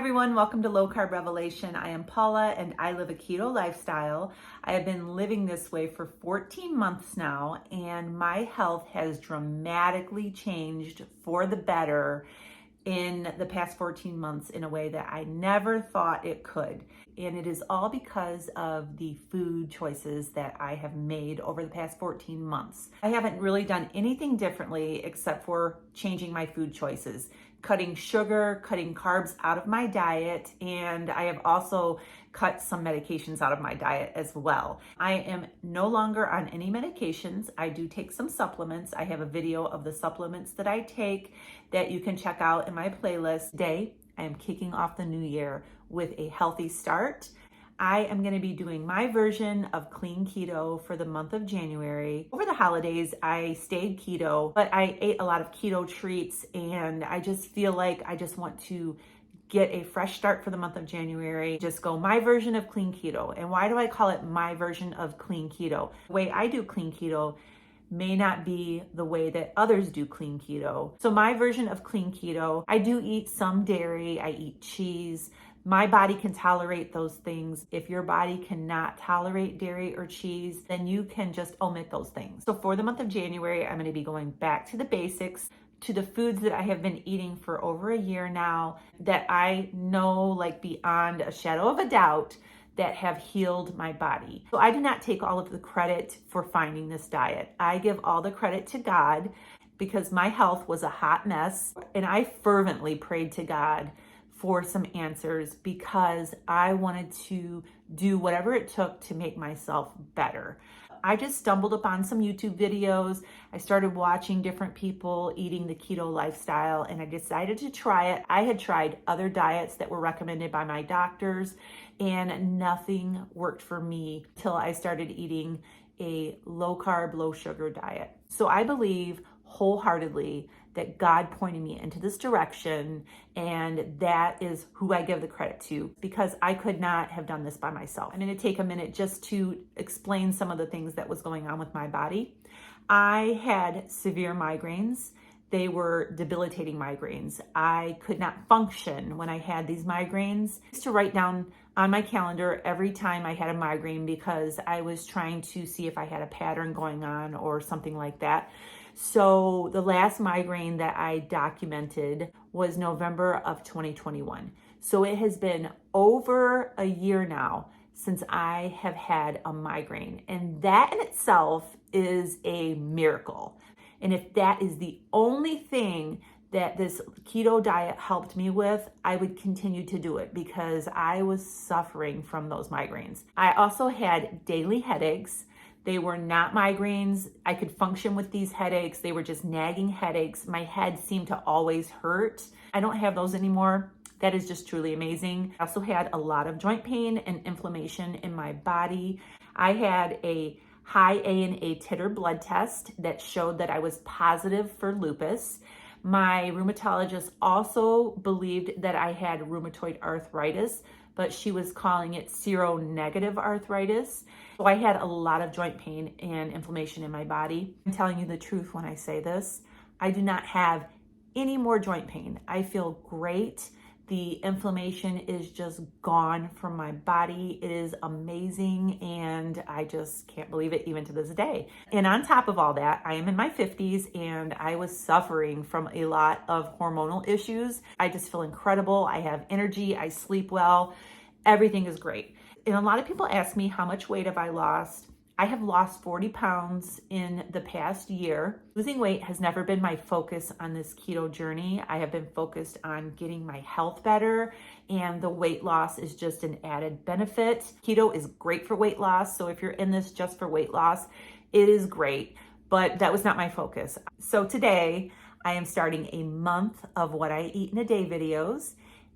everyone, welcome to Low Carb Revelation. I am Paula and I live a keto lifestyle. I have been living this way for 14 months now and my health has dramatically changed for the better in the past 14 months in a way that I never thought it could. And it is all because of the food choices that I have made over the past 14 months. I haven't really done anything differently except for changing my food choices, cutting sugar, cutting carbs out of my diet, and I have also cut some medications out of my diet as well. I am no longer on any medications. I do take some supplements. I have a video of the supplements that I take that you can check out in my playlist. Today, I am kicking off the new year with a healthy start. I am going to be doing my version of clean keto for the month of January. Over the holidays, I stayed keto, but I ate a lot of keto treats and I just feel like I just want to get a fresh start for the month of January. Just go my version of clean keto. And why do I call it my version of clean keto? The way I do clean keto may not be the way that others do clean keto. So my version of clean keto, I do eat some dairy, I eat cheese. My body can tolerate those things. If your body cannot tolerate dairy or cheese, then you can just omit those things. So for the month of January, I'm going to be going back to the basics, to the foods that I have been eating for over a year now that I know, like beyond a shadow of a doubt, that have healed my body. So I do not take all of the credit for finding this diet. I give all the credit to God because my health was a hot mess and I fervently prayed to God for some answers because I wanted to do whatever it took to make myself better. I just stumbled upon some YouTube videos. I started watching different people eating the keto lifestyle and I decided to try it. I had tried other diets that were recommended by my doctors and nothing worked for me till I started eating a low carb, low sugar diet. So I believe wholeheartedly that God pointed me into this direction, and that is who I give the credit to because I could not have done this by myself. I'm going to take a minute just to explain some of the things that was going on with my body. I had severe migraines. They were debilitating migraines. I could not function when I had these migraines. I used to write down on my calendar every time I had a migraine because I was trying to see if I had a pattern going on or something like that. So the last migraine that I documented was November of 2021. So it has been over a year now since I have had a migraine. And that in itself is a miracle. And if that is the only thing that this keto diet helped me with, I would continue to do it because I was suffering from those migraines. I also had daily headaches. They were not migraines. I could function with these headaches. They were just nagging headaches. My head seemed to always hurt. I don't have those anymore. That is just truly amazing. I also had a lot of joint pain and inflammation in my body. I had a high ANA titer blood test that showed that I was positive for lupus. My rheumatologist also believed that I had rheumatoid arthritis, but she was calling it seronegative arthritis. So I had a lot of joint pain and inflammation in my body. I'm telling you the truth when I say this. I do not have any more joint pain. I feel great. The inflammation is just gone from my body. It is amazing and I just can't believe it even to this day. And on top of all that, I am in my 50s and I was suffering from a lot of hormonal issues. I just feel incredible. I have energy. I sleep well. Everything is great. And a lot of people ask me, how much weight have I lost? I have lost 40 pounds in the past year. Losing weight has never been my focus on this keto journey. I have been focused on getting my health better, and the weight loss is just an added benefit. Keto is great for weight loss, so if you're in this just for weight loss, it is great, but that was not my focus. So today, I am starting a month of what I eat in a day videos.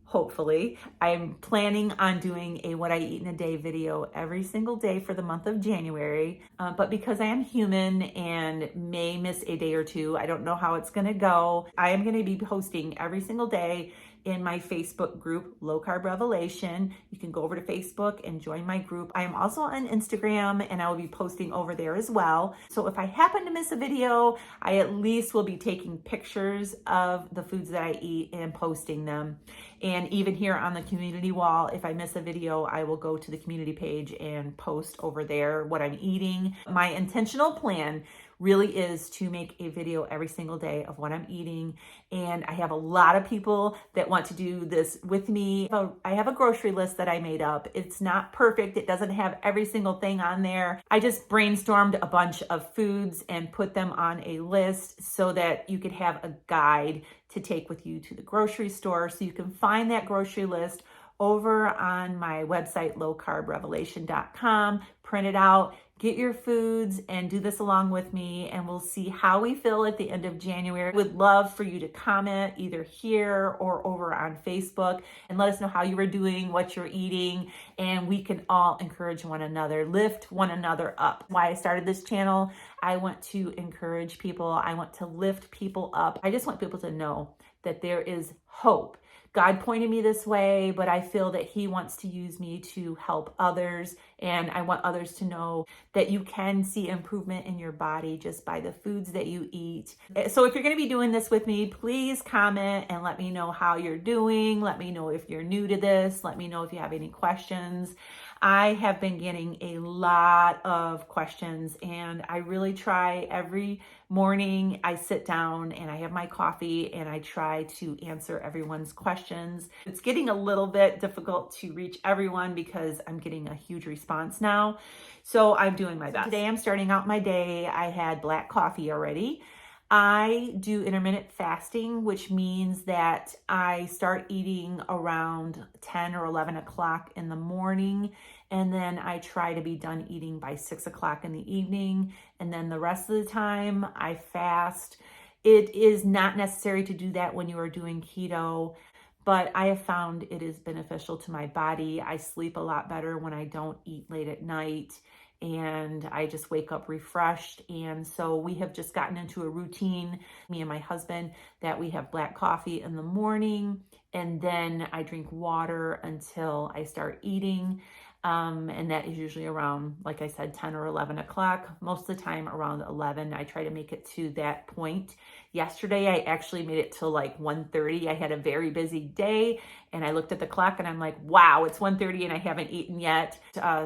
Hopefully, I'm planning on doing a what I eat in a day video every single day for the month of January. But because I am human and may miss a day or two, I don't know how it's gonna go. I am gonna be posting every single day in my Facebook group, Low Carb Revelation. You can go over to Facebook and join my group. I am also on Instagram and I will be posting over there as well. So if I happen to miss a video, I at least will be taking pictures of the foods that I eat and posting them. And even here on the community wall, if I miss a video, I will go to the community page and post over there what I'm eating. My intentional plan really is to make a video every single day of what I'm eating. And I have a lot of people that want to do this with me. I have a grocery list that I made up. It's not perfect. It doesn't have every single thing on there. I just brainstormed a bunch of foods and put them on a list so that you could have a guide to take with you to the grocery store. So you can find that grocery list over on my website, lowcarbrevelation.com. Print it out, get your foods, and do this along with me, and we'll see how we feel at the end of January. Would love for you to comment either here or over on Facebook and let us know how you are doing, what you're eating, and we can all encourage one another, lift one another up. Why I started this channel, I want to encourage people. I want to lift people up. I just want people to know that there is hope. God pointed me this way, but I feel that He wants to use me to help others. And I want others to know that you can see improvement in your body just by the foods that you eat. So if you're going to be doing this with me, please comment and let me know how you're doing. Let me know if you're new to this. Let me know if you have any questions. I have been getting a lot of questions, and I really try every morning. I sit down and I have my coffee and I try to answer everyone's questions. It's getting a little bit difficult to reach everyone because I'm getting a huge response now. So I'm doing my best. Today I'm starting out my day. I had black coffee already. I do intermittent fasting, which means that I start eating around 10 or 11 o'clock in the morning, and then I try to be done eating by 6 o'clock in the evening, and then the rest of the time I fast. It is not necessary to do that when you are doing keto, but I have found it is beneficial to my body. I sleep a lot better when I don't eat late at night, and I just wake up refreshed. And so we have just gotten into a routine, me and my husband, that we have black coffee in the morning, and then I drink water until I start eating. And that is usually around, like I said, 10 or 11 o'clock. Most of the time around 11, I try to make it to that point. Yesterday, I actually made it till like 1:30. I had a very busy day, and I looked at the clock and I'm like, wow, it's 1:30 and I haven't eaten yet.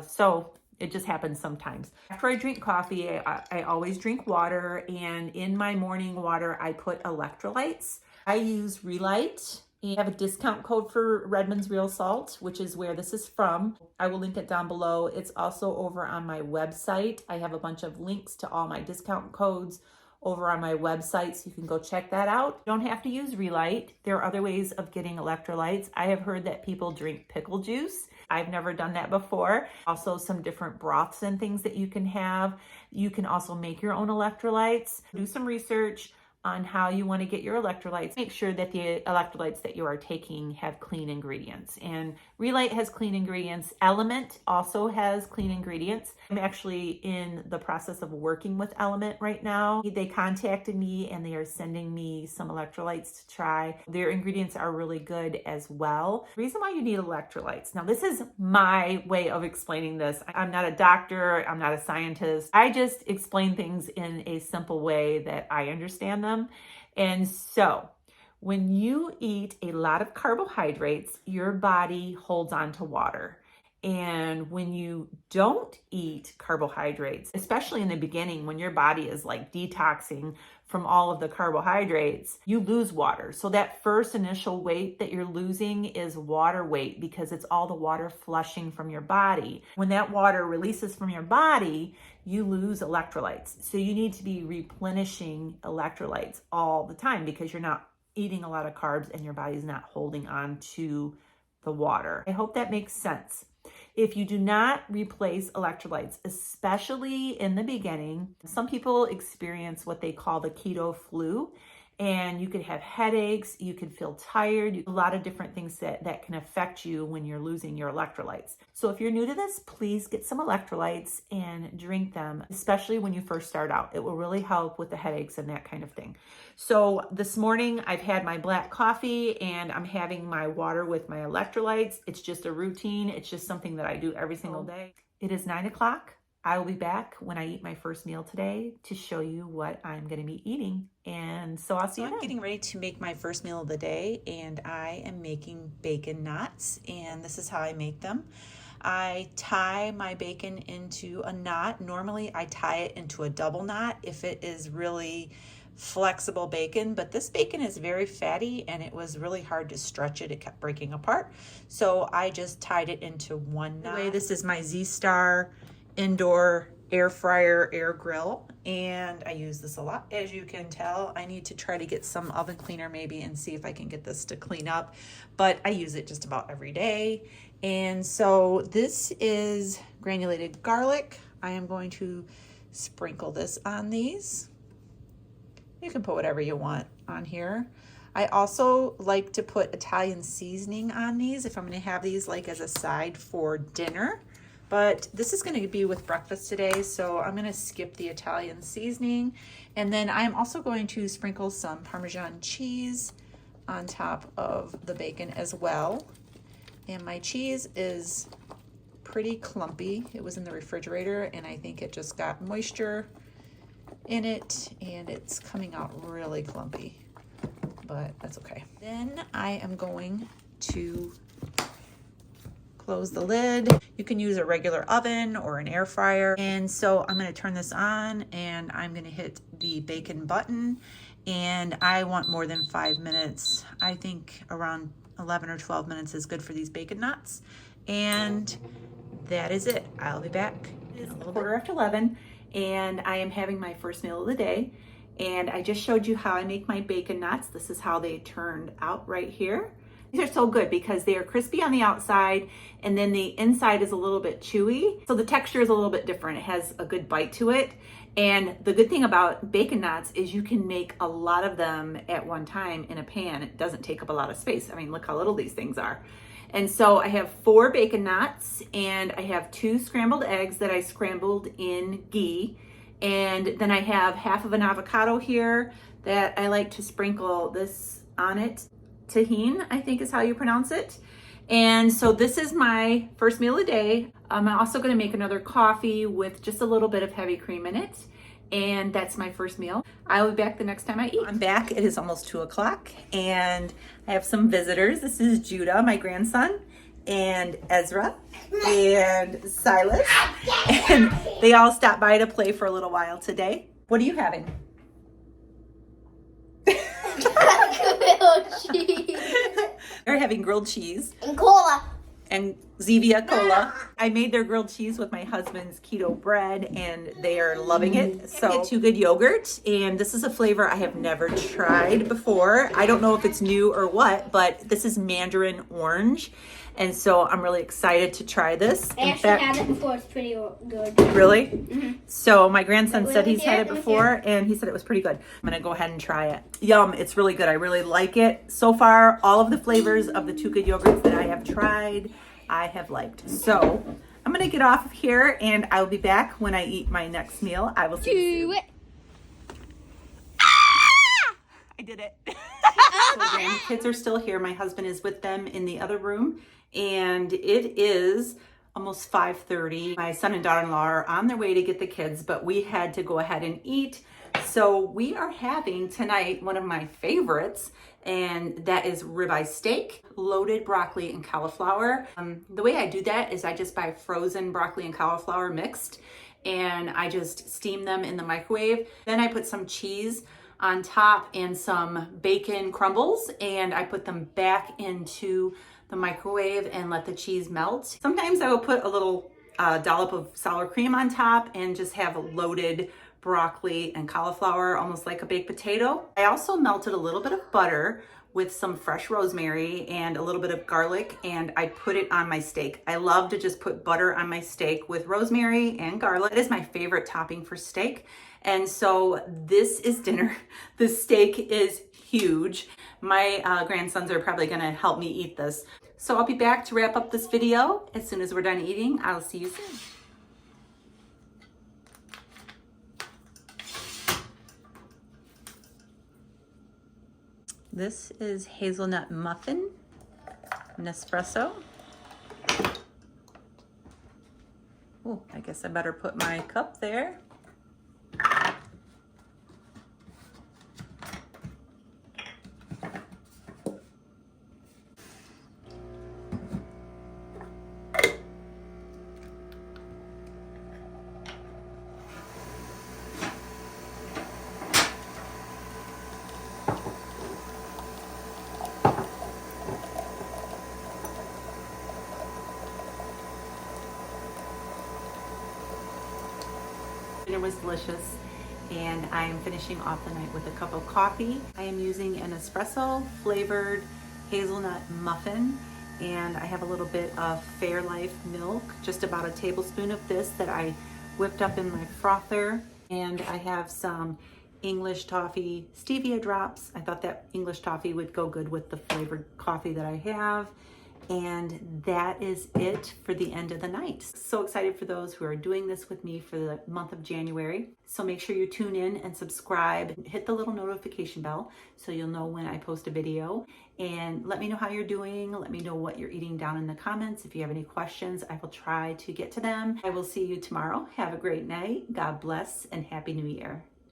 So it just happens sometimes. After I drink coffee, I always drink water, and in my morning water, I put electrolytes. I use Relight. I have a discount code for Redmond's Real Salt, which is where this is from. I will link it down below. It's also over on my website. I have a bunch of links to all my discount codes over on my website, so you can go check that out. You don't have to use Relight. There are other ways of getting electrolytes. I have heard that people drink pickle juice. I've never done that before. Also, some different broths and things that you can have. You can also make your own electrolytes. Do some research on how you want to get your electrolytes. Make sure that the electrolytes that you are taking have clean ingredients. And Relight has clean ingredients. Element also has clean ingredients. I'm actually in the process of working with Element right now. They contacted me and they are sending me some electrolytes to try. Their ingredients are really good as well. The reason why you need electrolytes. Now, this is my way of explaining this. I'm not a doctor. I'm not a scientist. I just explain things in a simple way that I understand them. And so when you eat a lot of carbohydrates, your body holds on to water. And when you don't eat carbohydrates, especially in the beginning, when your body is like detoxing from all of the carbohydrates, you lose water. So that first initial weight that you're losing is water weight, because it's all the water flushing from your body. When that water releases from your body, you lose electrolytes. So you need to be replenishing electrolytes all the time, because you're not eating a lot of carbs and your body's not holding on to the water. I hope that makes sense. If you do not replace electrolytes, especially in the beginning, some people experience what they call the keto flu. And you could have headaches, you could feel tired, a lot of different things that can affect you when you're losing your electrolytes. So if you're new to this, please get some electrolytes and drink them, especially when you first start out. It will really help with the headaches and that kind of thing. So this morning I've had my black coffee and I'm having my water with my electrolytes. It's just a routine. It's just something that I do every single day. It is 9 o'clock. I will be back when I eat my first meal today to show you what I'm going to be eating. And so I'll see you then. I'm getting ready to make my first meal of the day, and I am making bacon knots, and this is how I make them. I tie my bacon into a knot. Normally I tie it into a double knot if it is really flexible bacon, but this bacon is very fatty and it was really hard to stretch it. It kept breaking apart. So I just tied it into one knot. Anyway, this is my Z-Star indoor air fryer, air grill, and I use this a lot. As you can tell, I need to try to get some oven cleaner maybe and see if I can get this to clean up, but I use it just about every day. And so this is granulated garlic. I am going to sprinkle this on these. You can put whatever you want on here. I also like to put Italian seasoning on these if I'm going to have these like as a side for dinner. But this is going to be with breakfast today, so I'm going to skip the Italian seasoning. And then I'm also going to sprinkle some Parmesan cheese on top of the bacon as well. And my cheese is pretty clumpy. It was in the refrigerator, and I think it just got moisture in it, and it's coming out really clumpy, but that's okay. Then I am going to close the lid. You can use a regular oven or an air fryer. And so I'm going to turn this on and I'm going to hit the bacon button, and I want more than 5 minutes. I think around 11 or 12 minutes is good for these bacon knots. And that is it. I'll be back. It's a quarter after 11 and I am having my first meal of the day. And I just showed you how I make my bacon knots. This is how they turned out right here. These are so good because they are crispy on the outside and then the inside is a little bit chewy. So the texture is a little bit different. It has a good bite to it. And the good thing about bacon knots is you can make a lot of them at one time in a pan. It doesn't take up a lot of space. I mean, look how little these things are. And so I have 4 bacon knots and I have 2 scrambled eggs that I scrambled in ghee. And then I have half of an avocado here that I like to sprinkle this on it. Tahine, I think is how you pronounce it. And so this is my first meal of the day. I'm also going to make another coffee with just a little bit of heavy cream in it. And that's my first meal. I'll be back the next time I eat. I'm back. It is almost 2 o'clock and I have some visitors. This is Judah, my grandson, and Ezra and Silas. And they all stopped by to play for a little while today. What are you having? Grilled cheese. They're having grilled cheese. And cola. And Zevia cola. I made their grilled cheese with my husband's keto bread and they are loving it. So I get 2 Good yogurt, and this is a flavor I have never tried before. I don't know if it's new or what, but this is mandarin orange. And so I'm really excited to try this. I actually had it before. It's pretty good. Really? Mm-hmm. So my grandson said he's had it before and he said it was pretty good. I'm going to go ahead and try it. Yum. It's really good. I really like it. So far, all of the flavors of the 2 Good yogurts that I have tried, I have liked. So I'm going to get off of here and I'll be back when I eat my next meal. I will see you soon. I did it. So the grandkids are still here. My husband is with them in the other room, and it is almost 5:30. My son and daughter-in-law are on their way to get the kids, but we had to go ahead and eat. So we are having tonight one of my favorites, and that is ribeye steak, loaded broccoli and cauliflower. The way I do that is I just buy frozen broccoli and cauliflower mixed, and I just steam them in the microwave. Then I put some cheese on top and some bacon crumbles, and I put them back into the microwave and let the cheese melt. Sometimes I will put a little dollop of sour cream on top and just have a loaded broccoli and cauliflower, almost like a baked potato. I also melted a little bit of butter with some fresh rosemary and a little bit of garlic, and I put it on my steak. I love to just put butter on my steak with rosemary and garlic. It is my favorite topping for steak. And so this is dinner. The steak is huge. My grandsons are probably gonna help me eat this. So I'll be back to wrap up this video as soon as we're done eating. I'll see you soon. This is hazelnut muffin, Nespresso. Oh, I guess I better put my cup there. Dinner was delicious, and I am finishing off the night with a cup of coffee. I am using an espresso flavored hazelnut muffin, and I have a little bit of Fairlife milk, just about a tablespoon of this that I whipped up in my frother, and I have some English toffee stevia drops. I thought that English toffee would go good with the flavored coffee that I have. And that is it for the end of the night. So excited for those who are doing this with me for the month of January. So make sure you tune in and subscribe. Hit the little notification bell so you'll know when I post a video. And let me know how you're doing. Let me know what you're eating down in the comments. If you have any questions, I will try to get to them. I will see you tomorrow. Have a great night. God bless and Happy New Year.